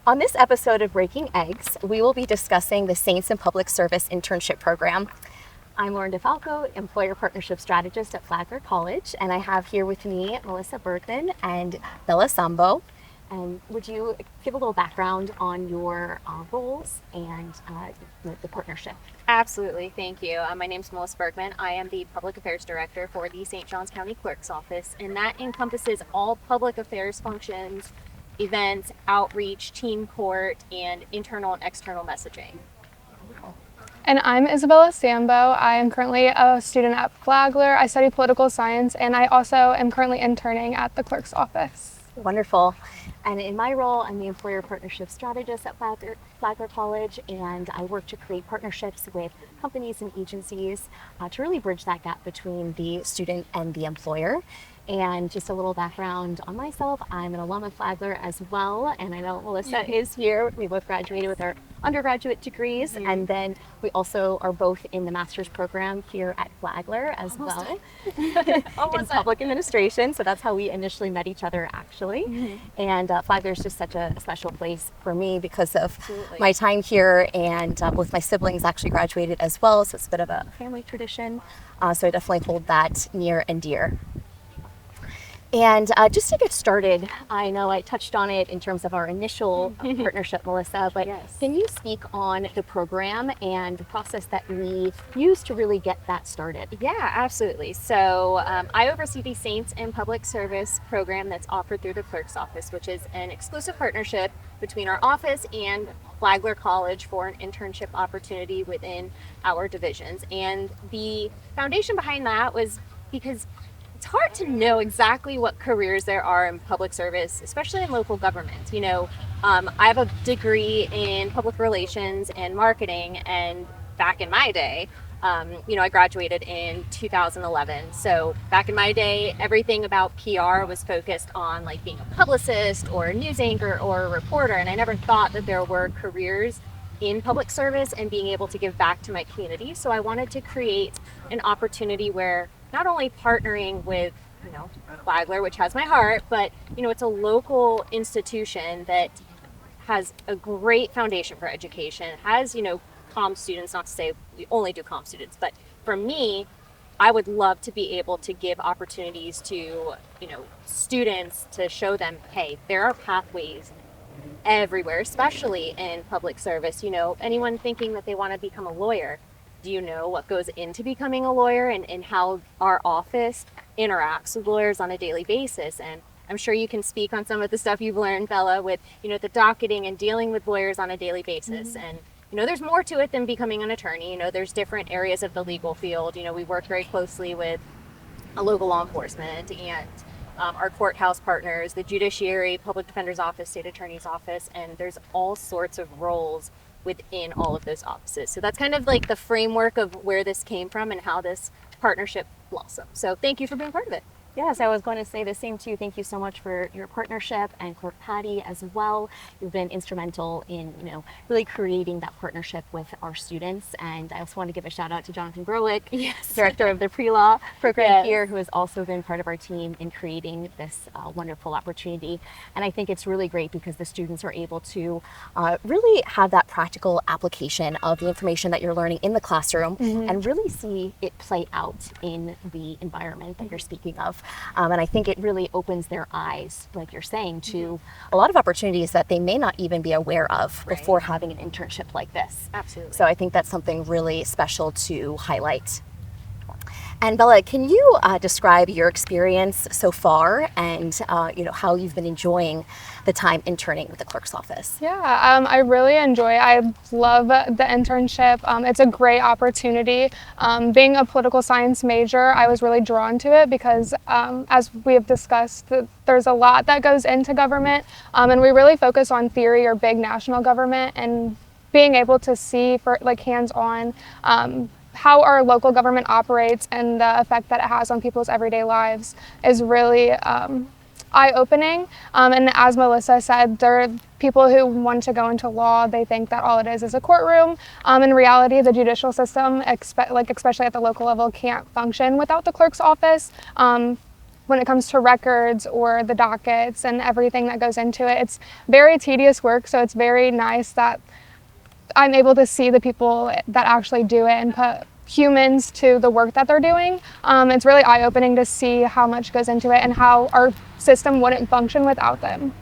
On this episode of Breaking Eggs, we will be discussing the Saints in Public Service Internship Program. I'm Lauren DeFalco, Employer Partnership Strategist at Flagler College, and I have here with me Melissa Bergman and Bella Sambo. And would you give a little background on your roles and the partnership? Absolutely, thank you. My name is Melissa Bergman. I am the Public Affairs Director for the St. Johns County Clerk's Office, and that encompasses all public affairs functions, events, outreach, team court, and internal and external messaging. And I'm Isabella Sambo. I am currently a student at Flagler. I study political science, and I also am currently interning at the clerk's office. Wonderful. And in my role, I'm the Employer Partnership Strategist at Flagler College, and I work to create partnerships with companies and agencies to really bridge that gap between the student and the employer. And just a little background on myself, I'm an alum of Flagler as well, and I know Melissa is here. We both graduated with our undergraduate degrees, and then we also are both in the master's program here at Flagler as well in public administration. So that's how we initially met each other, actually. And Flagler is just such a special place for me because of my time here, and both my siblings actually graduated as well, so it's a bit of a family tradition. So I definitely hold that near and dear. And just to get started, I know I touched on it in terms of our initial partnership, Melissa, but Can you speak on the program and the process that we use to really get that started? Yeah, absolutely. So I oversee the Saints in Public Service program that's offered through the Clerk's Office, which is an exclusive partnership between our office and Flagler College for an internship opportunity within our divisions. And the foundation behind that was because it's hard to know exactly what careers there are in public service, especially in local government. You know, I have a degree in public relations and marketing, and back in my day, I graduated in 2011. So back in my day, everything about PR was focused on like being a publicist or a news anchor or a reporter, and I never thought that there were careers in public service and being able to give back to my community. So I wanted to create an opportunity where not only partnering with, Flagler, which has my heart, but, it's a local institution that has a great foundation for education, has, comm students, not to say we only do comm students, but for me, I would love to be able to give opportunities to, students to show them, hey, there are pathways everywhere, especially in public service. Anyone thinking that they want to become a lawyer, do you know what goes into becoming a lawyer and how our office interacts with lawyers on a daily basis? And I'm sure you can speak on some of the stuff you've learned, Bella, with, the docketing and dealing with lawyers on a daily basis. And, there's more to it than becoming an attorney. There's different areas of the legal field. We work very closely with a local law enforcement and our courthouse partners, the judiciary, public defender's office, state attorney's office, and there's all sorts of roles within all of those offices. So that's kind of like the framework of where this came from and how this partnership blossomed. So thank you for being part of it. Yes, I was going to say the same too. Thank you so much for your partnership, and Clerk Patty as well. You've been instrumental in, really creating that partnership with our students. And I also want to give a shout out to Jonathan Browick, Director of the Pre-Law program here, who has also been part of our team in creating this wonderful opportunity. And I think it's really great because the students are able to really have that practical application of the information that you're learning in the classroom and really see it play out in the environment that you're speaking of. And I think it really opens their eyes, like you're saying, to a lot of opportunities that they may not even be aware of before having an internship like this. Absolutely. So I think that's something really special to highlight. And Bella, can you describe your experience so far and how you've been enjoying the time interning with the clerk's office? Yeah, I really enjoy it. I love the internship. It's a great opportunity. Being a political science major, I was really drawn to it because as we have discussed, there's a lot that goes into government, and we really focus on theory or big national government, and being able to see for like hands-on how our local government operates and the effect that it has on people's everyday lives is really eye-opening. And as Melissa said, there are people who want to go into law, they think that all it is a courtroom. In reality, the judicial system, especially at the local level, can't function without the clerk's office. when it comes to records or the dockets and everything that goes into it. It's very tedious work, so it's very nice that I'm able to see the people that actually do it and put humans to the work that they're doing. It's really eye-opening to see how much goes into it and how our system wouldn't function without them.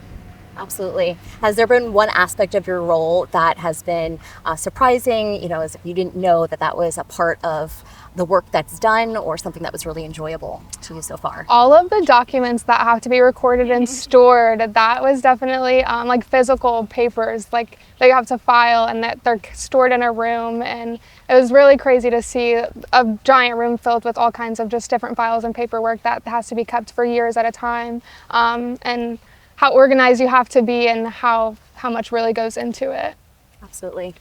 Absolutely. Has there been one aspect of your role that has been surprising, as if you didn't know that that was a part of the work that's done, or something that was really enjoyable to you so far? All of the documents that have to be recorded and stored, that was definitely like physical papers, like that you have to file and that they're stored in a room. And it was really crazy to see a giant room filled with all kinds of just different files and paperwork that has to be kept for years at a time. And how organized you have to be and how much really goes into it. Absolutely.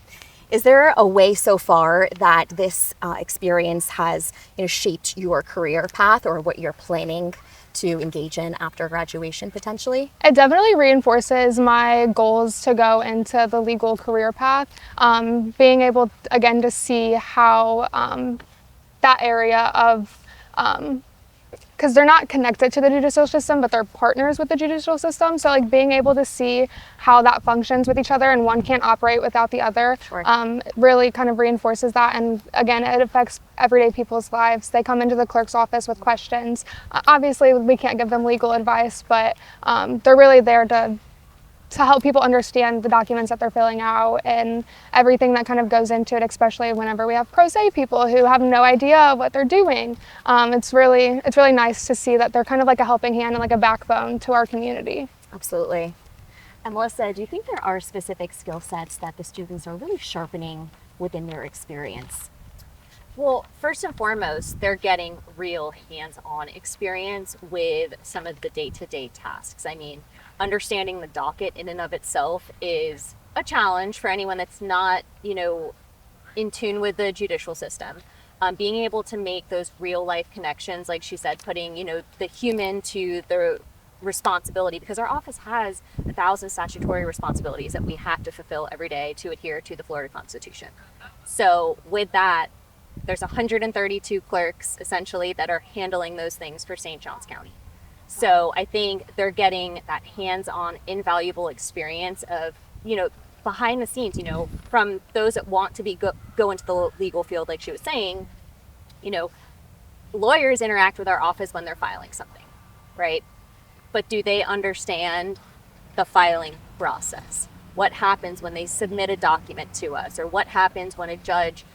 Is there a way so far that this experience has shaped your career path, or what you're planning to engage in after graduation potentially? It definitely reinforces my goals to go into the legal career path. Being able, again, to see how that area of because they're not connected to the judicial system, but they're partners with the judicial system. So like being able to see how that functions with each other, and one can't operate without the other, Sure. Really kind of reinforces that. And again, it affects everyday people's lives. They come into the clerk's office with questions. Obviously, we can't give them legal advice, but they're really there to help people understand the documents that they're filling out and everything that kind of goes into it, especially whenever we have pro se people who have no idea what they're doing. It's really nice to see that they're kind of like a helping hand and like a backbone to our community. Absolutely. And Melissa, do you think there are specific skill sets that the students are really sharpening within their experience? Well, first and foremost, they're getting real hands-on experience with some of the day-to-day tasks. I mean, understanding the docket in and of itself is a challenge for anyone that's not, in tune with the judicial system. Being able to make those real-life connections, like she said, putting, the human to the responsibility, because our office has 1,000 statutory responsibilities that we have to fulfill every day to adhere to the Florida Constitution. So with that, there's 132 clerks essentially that are handling those things for St. Johns County. So I think they're getting that hands-on invaluable experience of, behind the scenes, from those that want to go into the legal field, like she was saying, lawyers interact with our office when they're filing something, right? But do they understand the filing process? What happens when they submit a document to us, or what happens when a judge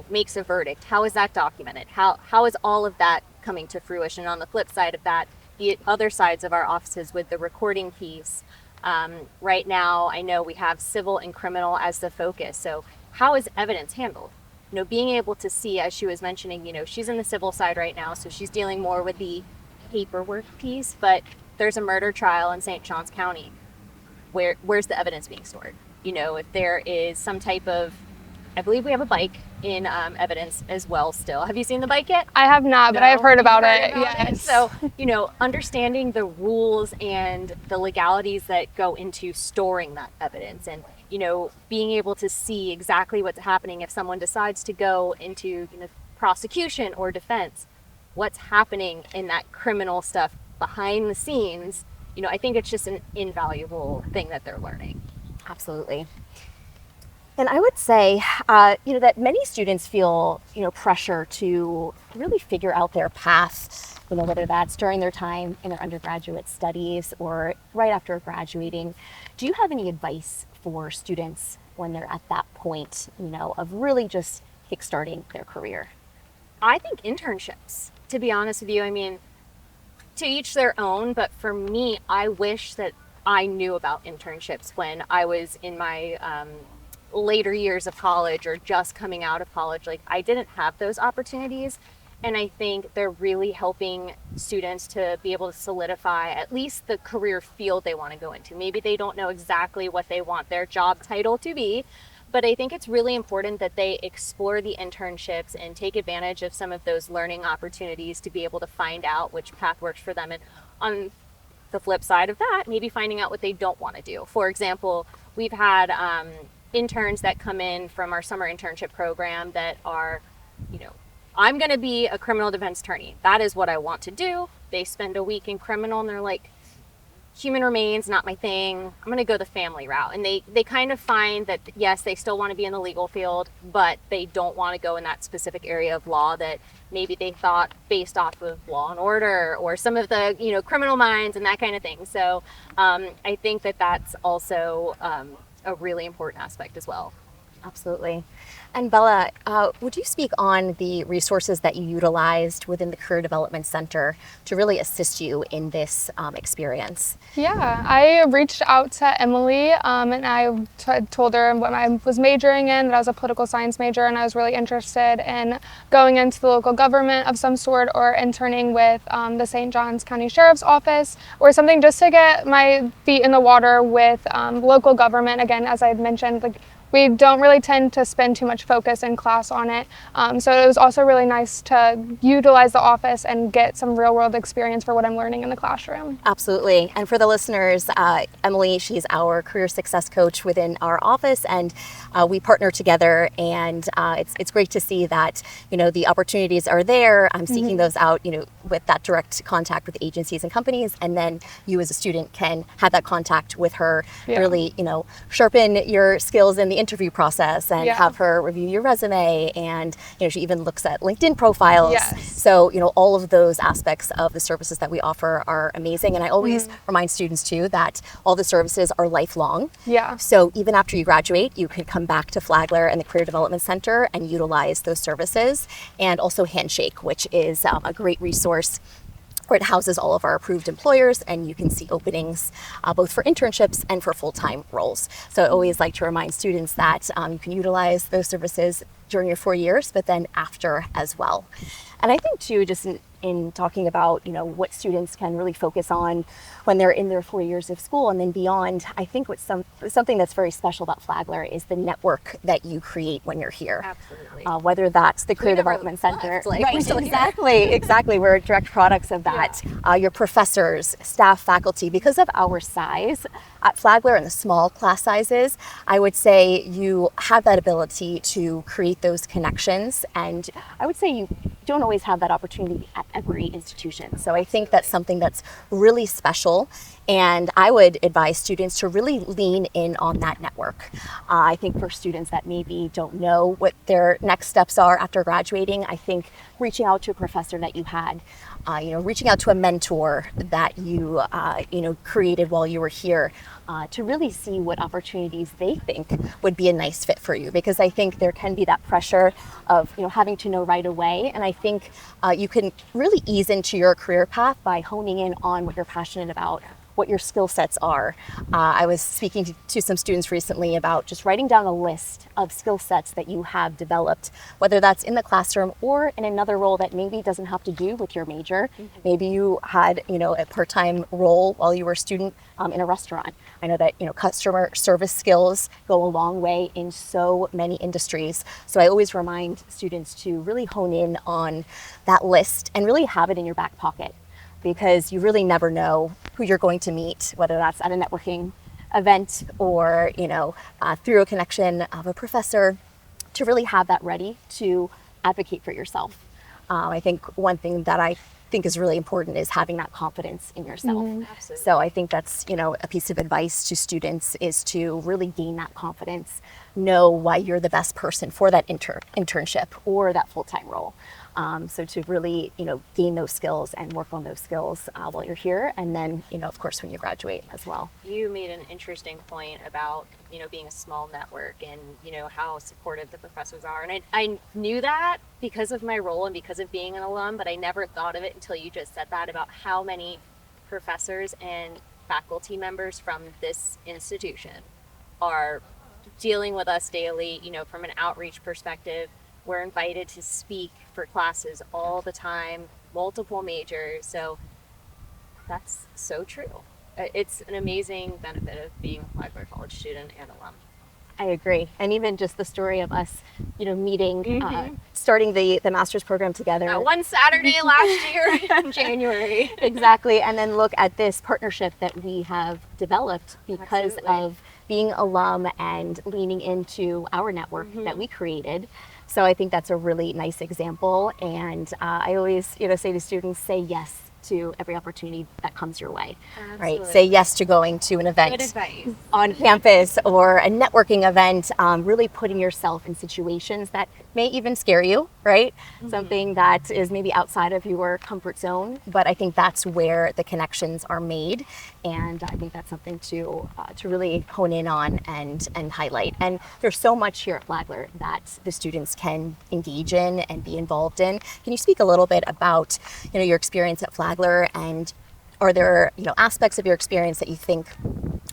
makes a verdict? How is that documented? How is all of that coming to fruition? On the flip side of that, the other sides of our offices with the recording piece. Right now, I know we have civil and criminal as the focus. So how is evidence handled? Being able to see, as she was mentioning, she's in the civil side right now, so she's dealing more with the paperwork piece, but there's a murder trial in St. Johns County. Where's the evidence being stored? If there is some type of, I believe we have a bike in evidence as well still. Have you seen the bike yet? I have not, but I have heard about it. Yes. So, understanding the rules and the legalities that go into storing that evidence, and, being able to see exactly what's happening if someone decides to go into prosecution or defense, what's happening in that criminal stuff behind the scenes. I think it's just an invaluable thing that they're learning. Absolutely. And I would say, that many students feel, pressure to really figure out their path, whether that's during their time in their undergraduate studies or right after graduating. Do you have any advice for students when they're at that point, of really just kickstarting their career? I think internships, to be honest with you. I mean, to each their own, but for me, I wish that I knew about internships when I was in my later years of college or just coming out of college. Like, I didn't have those opportunities, and I think they're really helping students to be able to solidify at least the career field they want to go into. Maybe they don't know exactly what they want their job title to be, but I think it's really important that they explore the internships and take advantage of some of those learning opportunities to be able to find out which path works for them. And on the flip side of that, maybe finding out what they don't want to do. For example, we've had interns that come in from our summer internship program that are, I'm going to be a criminal defense attorney. That is what I want to do. they spend a week in criminal and they're like, human remains, not my thing. I'm going to go the family route. And they kind of find that, yes, they still want to be in the legal field, but they don't want to go in that specific area of law that maybe they thought based off of Law and Order or some of the, Criminal Minds and that kind of thing. So I think that that's also a really important aspect as well. Absolutely. And Bella, would you speak on the resources that you utilized within the Career Development Center to really assist you in this experience? Yeah, I reached out to Emily and I told her what I was majoring in, that I was a political science major, and I was really interested in going into the local government of some sort or interning with the St. Johns County Sheriff's Office or something, just to get my feet in the water with local government. Again, as I had mentioned, like, we don't really tend to spend too much focus in class on it. So it was also really nice to utilize the office and get some real world experience for what I'm learning in the classroom. Absolutely. And for the listeners, Emily, she's our career success coach within our office, and we partner together, and it's great to see that, the opportunities are there. I'm seeking those out, with that direct contact with agencies and companies, and then you as a student can have that contact with her, really, sharpen your skills in the interview process and have her review your resume, and she even looks at LinkedIn profiles. So all of those aspects of the services that we offer are amazing, and I always remind students too that all the services are lifelong. So even after you graduate, you can come back to Flagler and the Career Development Center and utilize those services, and also Handshake, which is a great resource where it houses all of our approved employers, and you can see openings both for internships and for full-time roles. So I always like to remind students that you can utilize those services during your 4 years, but then after as well. And I think too, just in talking about, what students can really focus on when they're in their 4 years of school and then beyond, I think something that's very special about Flagler is the network that you create when you're here. Absolutely. Whether that's the Career Development Center. Right, exactly. We're direct products of that. Your professors, staff, faculty, because of our size at Flagler and the small class sizes, I would say you have that ability to create those connections, and I would say you don't always have that opportunity at every institution. So I think that's something that's really special, and I would advise students to really lean in on that network. I think for students that maybe don't know what their next steps are after graduating, I think reaching out to a professor that you had, reaching out to a mentor that you created while you were here, to really see what opportunities they think would be a nice fit for you, because I think there can be that pressure of having to know right away, and I think you can really ease into your career path by honing in on what you're passionate about, what your skill sets are. I was speaking to some students recently about just writing down a list of skill sets that you have developed, whether that's in the classroom or in another role that maybe doesn't have to do with your major. Maybe you had, a part-time role while you were a student in a restaurant. I know that, customer service skills go a long way in so many industries. So I always remind students to really hone in on that list and really have it in your back pocket, because you really never know who you're going to meet, whether that's at a networking event or, through a connection of a professor, to really have that ready to advocate for yourself. I think one thing that I think is really important is having that confidence in yourself. Absolutely. So I think that's, a piece of advice to students is to really gain that confidence, know why you're the best person for that internship or that full-time role. So to really, gain those skills and work on those skills while you're here, and then, of course, when you graduate as well. You made an interesting point about, being a small network and, how supportive the professors are. And I knew that because of my role and because of being an alum, but I never thought of it until you just said that, about how many professors and faculty members from this institution are dealing with us daily, from an outreach perspective. We're invited to speak for classes all the time, multiple majors. So that's so true. It's an amazing benefit of being a Flagler College student and alum. I agree. And even just the story of us, meeting, starting the master's program together. One Saturday last year in January. Exactly. And then look at this partnership that we have developed because of being alum and leaning into our network that we created. So I think that's a really nice example. And I always, say to students, say yes to every opportunity that comes your way, right? Absolutely. Say yes to going to an Good event advice. on campus or a networking event, really putting yourself in situations that may even scare you, right? Something that is maybe outside of your comfort zone, but I think that's where the connections are made, and I think that's something to really hone in on and highlight. And there's so much here at Flagler that the students can engage in and be involved in. Can you speak a little bit about your experience at Flagler, and are there aspects of your experience that you think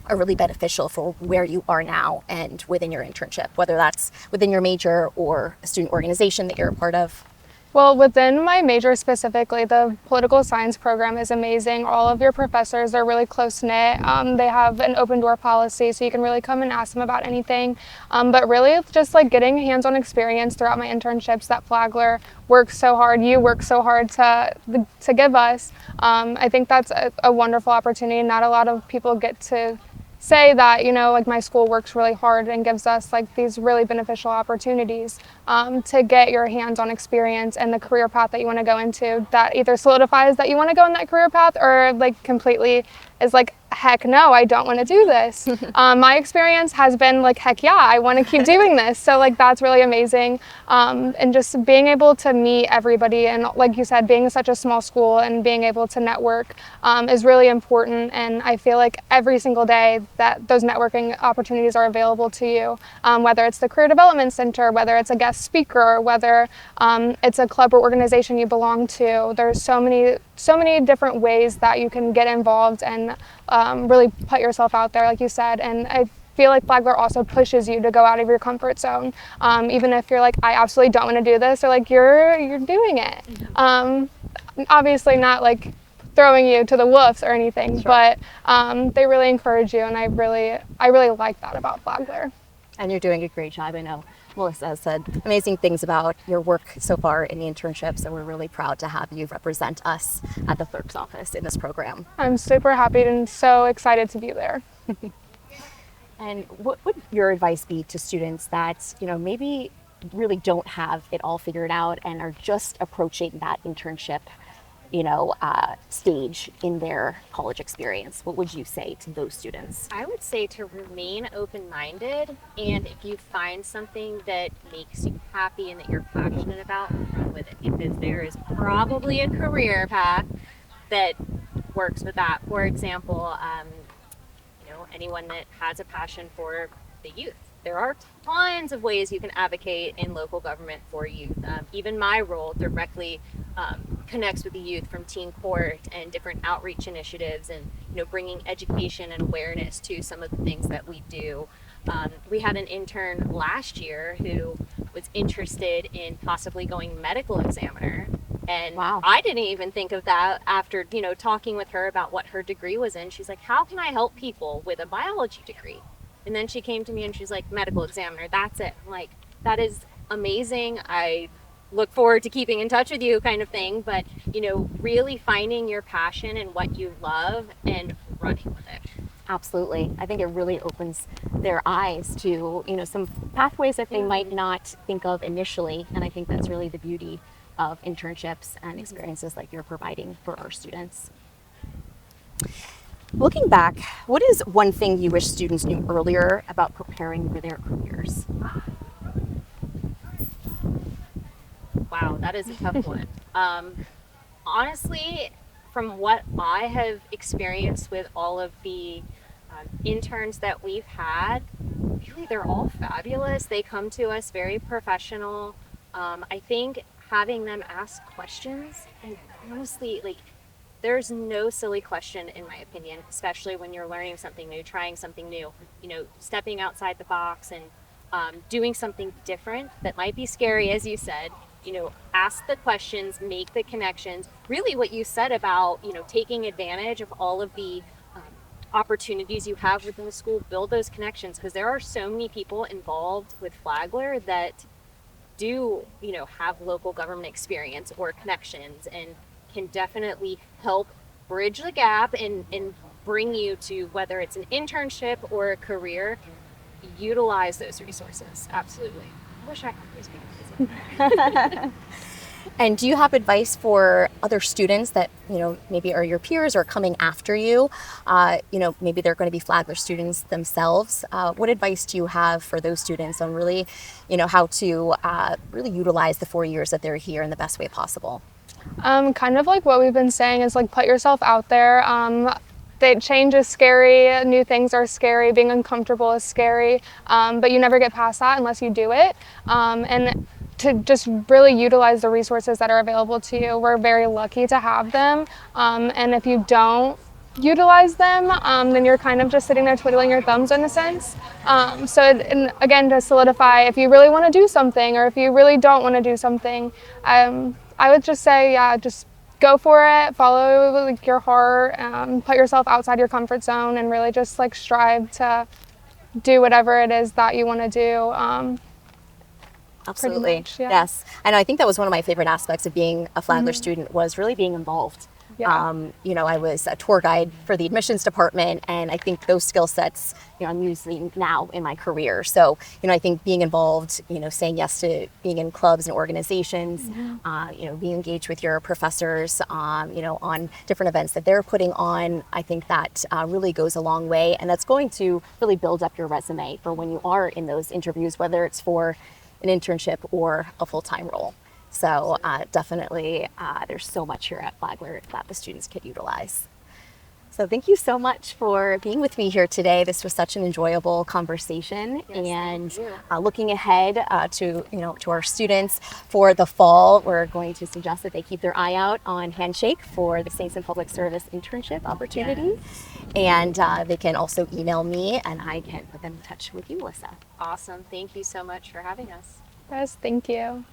are really beneficial for where you are now and within your internship, whether that's within your major or a student organization that you're a part of? Well, within my major specifically, the political science program is amazing. All of your professors are really close-knit. They have an open door policy, so you can really come and ask them about anything. But really, it's just like getting hands-on experience throughout my internships that Flagler works so hard, you work so hard to give us. I think that's a wonderful opportunity. Not a lot of people get to say that, like my school works really hard and gives us like these really beneficial opportunities to get your hands-on experience and the career path that you want to go into that either solidifies that you want to go in that career path or like completely is like, heck no, I don't want to do this. My experience has been like, heck yeah, I want to keep doing this. So like that's really amazing. And just being able to meet everybody and like you said, being such a small school and being able to network is really important. And I feel like every single day that those networking opportunities are available to you, whether it's the Career Development Center, whether it's a guest speaker, whether it's a club or organization you belong to. There's so many different ways that you can get involved and really put yourself out there, like you said. And I feel like Flagler also pushes you to go out of your comfort zone. Even if you're like, I absolutely don't want to do this, they're like, you're doing it. Obviously not like throwing you to the wolves or anything, Sure. but they really encourage you, and I really like that about Flagler. And you're doing a great job. I know Melissa has said amazing things about your work so far in the internship, so we're really proud to have you represent us at the clerk's office in this program. I'm super happy and so excited to be there. And what would your advice be to students that maybe really don't have it all figured out and are just approaching that internship stage in their college experience? What would you say to those students? I would say to remain open-minded, and if you find something that makes you happy and that you're passionate about, run with it, because there is probably a career path that works with that. For example, anyone that has a passion for the youth. There are tons of ways you can advocate in local government for youth. Even my role directly connects with the youth from teen court and different outreach initiatives, and bringing education and awareness to some of the things that we do. We had an intern last year who was interested in possibly going medical examiner, and Wow. I didn't even think of that after talking with her about what her degree was in. She's like, how can I help people with a biology degree? And then she came to me and she's like, medical examiner, that's it. I'm like, that is amazing. I look forward to keeping in touch with you, kind of thing. But, really finding your passion and what you love and running with it. Absolutely. I think it really opens their eyes to, some pathways that they might not think of initially. And I think that's really the beauty of internships and experiences like you're providing for our students. Looking back, what is one thing you wish students knew earlier about preparing for their careers? Wow, that is a tough one. Honestly, from what I have experienced with all of the interns that we've had, really they're all fabulous. They come to us very professional. I think having them ask questions, and honestly, like, there's no silly question in my opinion, especially when you're learning something new, trying something new, stepping outside the box and doing something different that might be scary, as you said. Ask the questions, make the connections. Really what you said about, taking advantage of all of the opportunities you have within the school, build those connections, because there are so many people involved with Flagler that do, have local government experience or connections and can definitely help bridge the gap and bring you to, whether it's an internship or a career, utilize those resources. Absolutely. I wish I had those people. And do you have advice for other students that, maybe are your peers or coming after you? Maybe they're going to be Flagler students themselves. What advice do you have for those students on really, how to really utilize the 4 years that they're here in the best way possible? Kind of like what we've been saying is like put yourself out there. That change is scary, new things are scary, being uncomfortable is scary, but you never get past that unless you do it. And to just really utilize the resources that are available to you. We're very lucky to have them. And if you don't utilize them, then you're kind of just sitting there twiddling your thumbs in a sense. And again, to solidify, if you really want to do something or if you really don't want to do something, I would just say, yeah, just go for it, follow like your heart, put yourself outside your comfort zone and really just like strive to do whatever it is that you want to do. Absolutely. Much, yeah. Yes. I know. I think that was one of my favorite aspects of being a Flagler student was really being involved. Yeah. I was a tour guide for the admissions department, and I think those skill sets, I'm using now in my career. So, I think being involved, saying yes to being in clubs and organizations, being engaged with your professors, on different events that they're putting on, I think that really goes a long way. And that's going to really build up your resume for when you are in those interviews, whether it's for an internship or a full-time role. So definitely there's so much here at Flagler that the students can utilize. So thank you so much for being with me here today. This was such an enjoyable conversation. Yes, and looking ahead to our students for the fall, we're going to suggest that they keep their eye out on Handshake for the Saints in Public Service internship opportunity. And they can also email me and I can put them in touch with you, Melissa. Awesome. Thank you so much for having us. Yes, thank you.